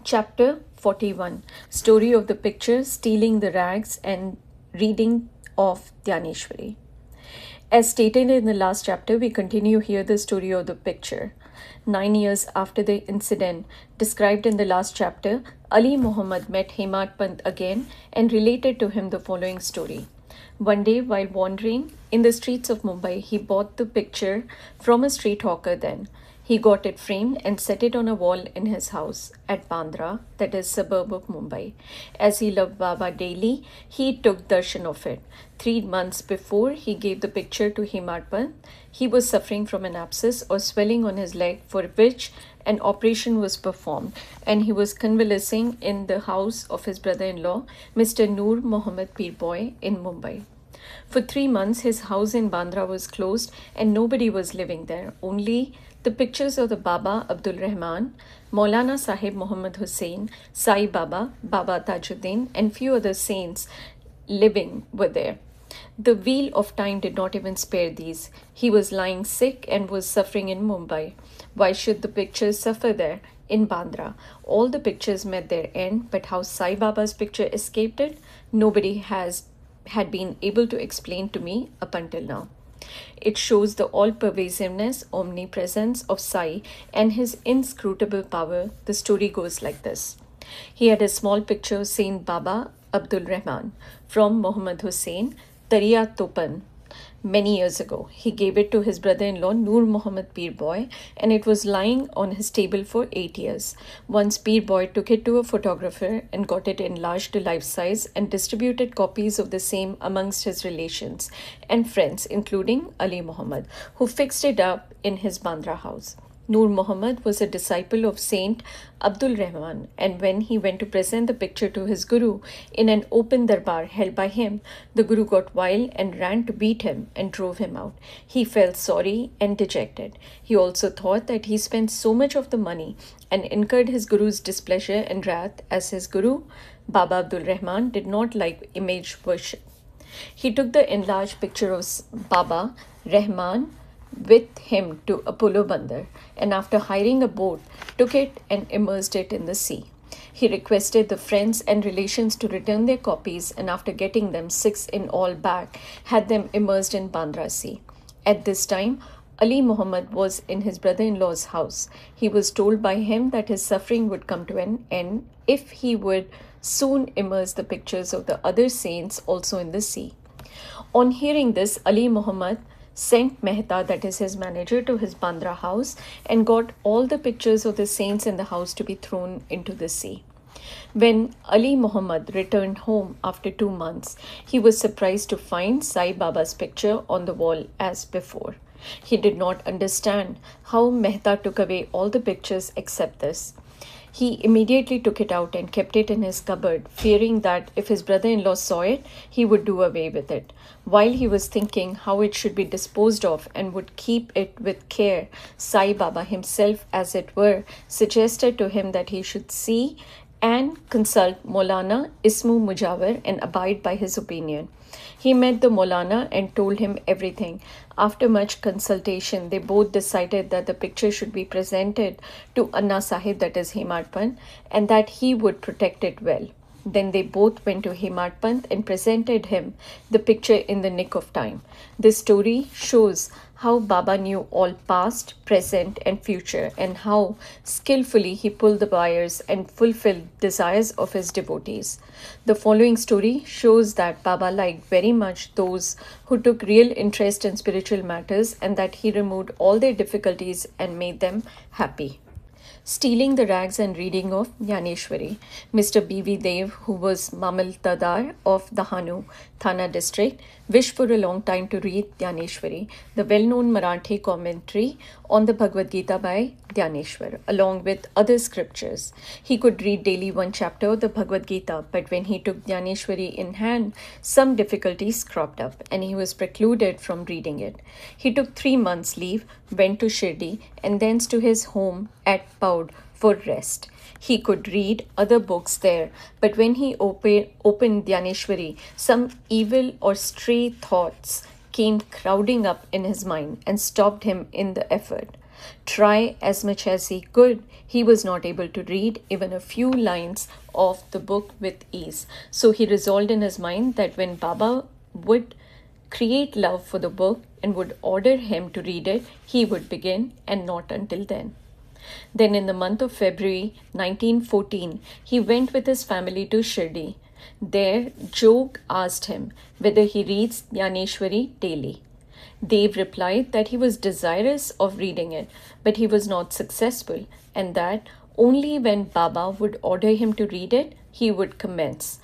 Chapter 41 Story of the Picture, Stealing the Rags, and Reading of Dhyaneshwari. As stated in the last chapter, we continue here the story of the picture. 9 years after the incident described in the last chapter, Ali Muhammad met Hemad Pant again and related to him the following story. One day, while wandering in the streets of Mumbai, he bought the picture from a street hawker then. He got it framed and set it on a wall in his house at Bandra, that is suburb of Mumbai. As he loved Baba daily, he took darshan of it. 3 months before he gave the picture to Hemad Pant, he was suffering from an abscess or swelling on his leg for which an operation was performed, and he was convalescing in the house of his brother-in-law, Mr. Noor Mohammed Peerboy in Mumbai. For 3 months, his house in Bandra was closed and nobody was living there. Only the pictures of the Baba Abdul Rahman, Maulana Sahib Muhammad Hussain, Sai Baba, Baba Tajuddin, and few other saints living were there. The wheel of time did not even spare these. He was lying sick and was suffering in Mumbai. Why should the pictures suffer there? In Bandra, all the pictures met their end, but how Sai Baba's picture escaped it, nobody had been able to explain to me up until now. It shows the all-pervasiveness, omnipresence of Sai and his inscrutable power. The story goes like this. He had a small picture of Saint Baba Abdul Rahman from Muhammad Hussain, Tariya Topan. Many years ago, he gave it to his brother-in-law Noor Mohammed Peerboy, and it was lying on his table for 8 years. Once Peerboy took it to a photographer and got it enlarged to life size and distributed copies of the same amongst his relations and friends, including Ali Muhammad, who fixed it up in his Bandra house. Noor Muhammad was a disciple of Saint Abdul Rahman, and when he went to present the picture to his guru in an open darbar held by him, the guru got wild and ran to beat him and drove him out. He felt sorry and dejected. He also thought that he spent so much of the money and incurred his guru's displeasure and wrath, as his guru, Baba Abdul Rahman, did not like image worship. He took the enlarged picture of Baba Rahman with him to Apollo Bandar, and after hiring a boat, took it and immersed it in the sea. He requested the friends and relations to return their copies, and after getting them, 6 in all back, had them immersed in Bandra Sea. At this time, Ali Muhammad was in his brother-in-law's house. He was told by him that his suffering would come to an end if he would soon immerse the pictures of the other saints also in the sea. On hearing this, Ali Muhammad sent Mehta, that is his manager, to his Bandra house and got all the pictures of the saints in the house to be thrown into the sea. When Ali Muhammad returned home after 2 months, he was surprised to find Sai Baba's picture on the wall as before. He did not understand how Mehta took away all the pictures except this. He immediately took it out and kept it in his cupboard, fearing that if his brother-in-law saw it, he would do away with it. While he was thinking how it should be disposed of and would keep it with care, Sai Baba himself, as it were, suggested to him that he should see and consult Maulana Ismu Mujawar and abide by his opinion. He met the Maulana and told him everything. After much consultation, they both decided that the picture should be presented to Anna Sahib, that is Hemad Pant, and that he would protect it well. Then they both went to Hemad Pant and presented him the picture in the nick of time. This story shows how Baba knew all past, present, and future, and how skillfully he pulled the wires and fulfilled desires of his devotees. The following story shows that Baba liked very much those who took real interest in spiritual matters, and that he removed all their difficulties and made them happy. Stealing the Rags and Reading of Dhyaneshwari. Mr. B.V. Dev, who was Mamiltadar of Dahanu, Thana district, wished for a long time to read Dhyaneshwari, the well-known Marathi commentary on the Bhagavad Gita by Dhyaneshwar, along with other scriptures. He could read daily 1 chapter of the Bhagavad Gita, but when he took Dhyaneshwari in hand, some difficulties cropped up, and he was precluded from reading it. He took 3 months' leave, went to Shirdi, and thence to his home at Paud for rest. He could read other books there, but when he opened Dhyaneshwari, some evil or stray thoughts came crowding up in his mind and stopped him in the effort. Try as much as he could, he was not able to read even a few lines of the book with ease. So he resolved in his mind that when Baba would create love for the book and would order him to read it, he would begin, and not until then. Then, in the month of February 1914, he went with his family to Shirdi. There, Jog asked him whether he reads Jnaneshwari daily. Dev replied that he was desirous of reading it, but he was not successful, and that only when Baba would order him to read it, he would commence.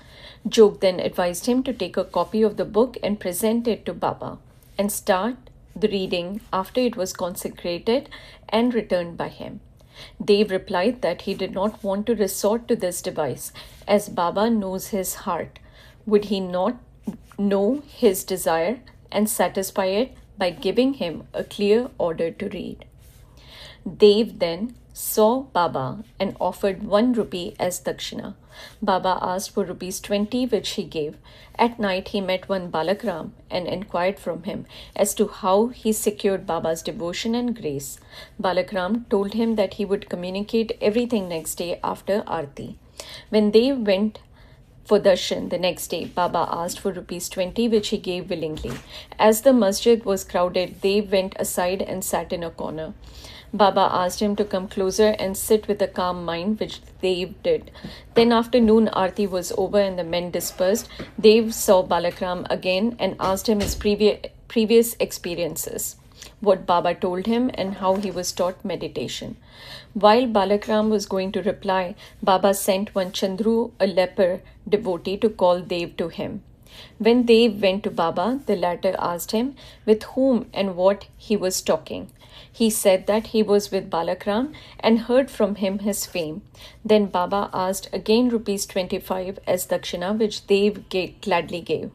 Jog then advised him to take a copy of the book and present it to Baba, and start the reading after it was consecrated and returned by him. Dev replied that he did not want to resort to this device, as Baba knows his heart. Would he not know his desire and satisfy it by giving him a clear order to read? Dev then saw Baba and offered 1 rupee as dakshina. Baba asked for rupees 20, which he gave. At night, he met one Balakram and inquired from him as to how he secured Baba's devotion and grace. Balakram told him that he would communicate everything next day after Aarti. When they went for darshan the next day, Baba asked for rupees 20, which he gave willingly. As the masjid was crowded, they went aside and sat in a corner. Baba asked him to come closer and sit with a calm mind, which Dev did. Then, after noon Aarti was over and the men dispersed, Dev saw Balakram again and asked him his previous experiences, what Baba told him, and how he was taught meditation. While Balakram was going to reply, Baba sent one Chandru, a leper devotee, to call Dev to him. When Dev went to Baba, the latter asked him with whom and what he was talking. He said that he was with Balakram and heard from him his fame. Then Baba asked again rupees 25 as dakshina, which Dev gladly gave.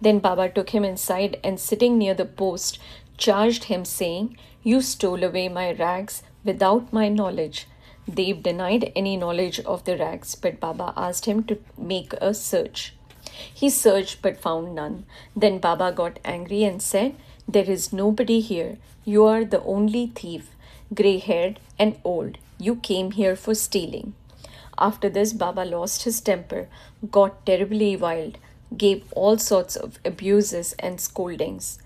Then Baba took him inside and, sitting near the post, charged him, saying, "You stole away my rags without my knowledge." Dev denied any knowledge of the rags, but Baba asked him to make a search. He searched but found none. Then Baba got angry and said, "There is nobody here. You are the only thief, grey-haired and old. You came here for stealing." After this, Baba lost his temper, got terribly wild, gave all sorts of abuses and scoldings.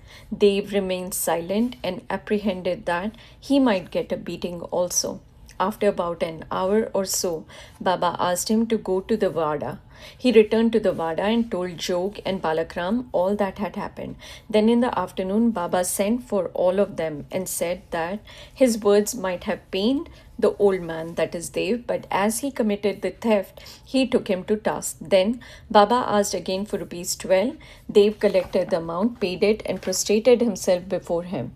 Dev remained silent and apprehended that he might get a beating also. After about an hour or so, Baba asked him to go to the Vada. He returned to the Vada and told Jog and Balakram all that had happened. Then in the afternoon, Baba sent for all of them and said that his words might have pained the old man, that is Dev, but as he committed the theft, he took him to task. Then Baba asked again for rupees 12. Dev collected the amount, paid it, and prostrated himself before him.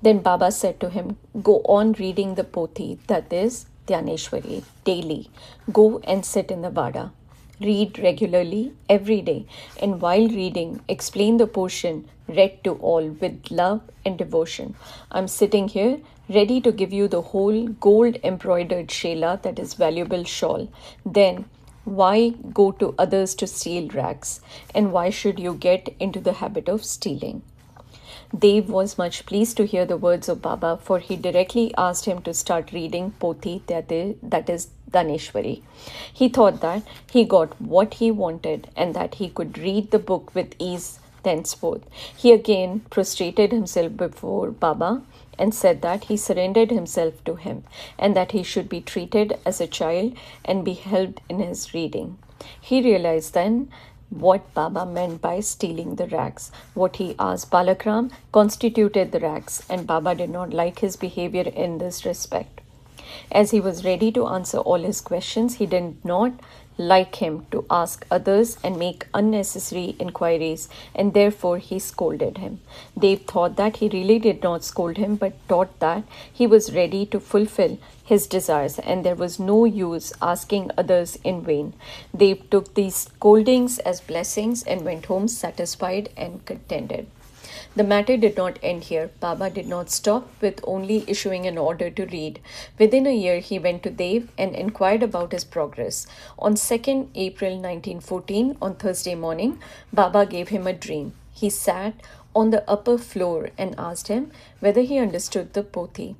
Then Baba said to him, "Go on reading the Pothi, that is Jnaneshwari, daily. Go and sit in the Vada. Read regularly every day, and while reading, explain the portion read to all with love and devotion. I'm sitting here ready to give you the whole gold embroidered shela, that is valuable shawl. Then why go to others to steal rags? And why should you get into the habit of stealing?" Dev was much pleased to hear the words of Baba, for he directly asked him to start reading Pothi, that is Jnaneshwari. He thought that he got what he wanted and that he could read the book with ease thenceforth. He again prostrated himself before Baba and said that he surrendered himself to him and that he should be treated as a child and be helped in his reading. He realized then what Baba meant by stealing the rags. What he asked Balakram constituted the rags, and Baba did not like his behavior in this respect. As he was ready to answer all his questions, he did not like him to ask others and make unnecessary inquiries, and therefore he scolded him. Dev thought that he really did not scold him, but taught that he was ready to fulfill his desires, and there was no use asking others in vain. Dev took these scoldings as blessings and went home satisfied and contented. The matter did not end here. Baba did not stop with only issuing an order to read. Within a year, he went to Dev and inquired about his progress. On 2nd April 1914, on Thursday morning, Baba gave him a dream. He sat on the upper floor and asked him whether he understood the Pothi.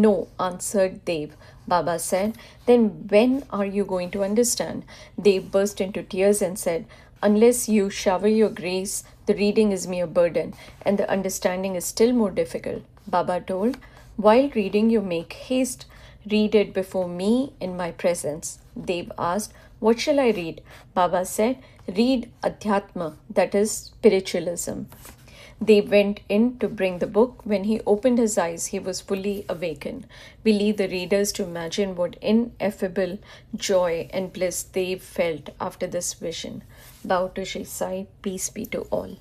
No, answered Dev. Baba said, then when are you going to understand? Dev burst into tears and said, unless you shower your grace, the reading is mere burden, and the understanding is still more difficult. Baba told, while reading you make haste. Read it before me in my presence. Dev asked, what shall I read? Baba said, read Adhyatma, that is spiritualism. They went in to bring the book. When he opened his eyes, he was fully awakened. We leave the readers to imagine what ineffable joy and bliss they felt after this vision. Bow to Shri Sai, peace be to all.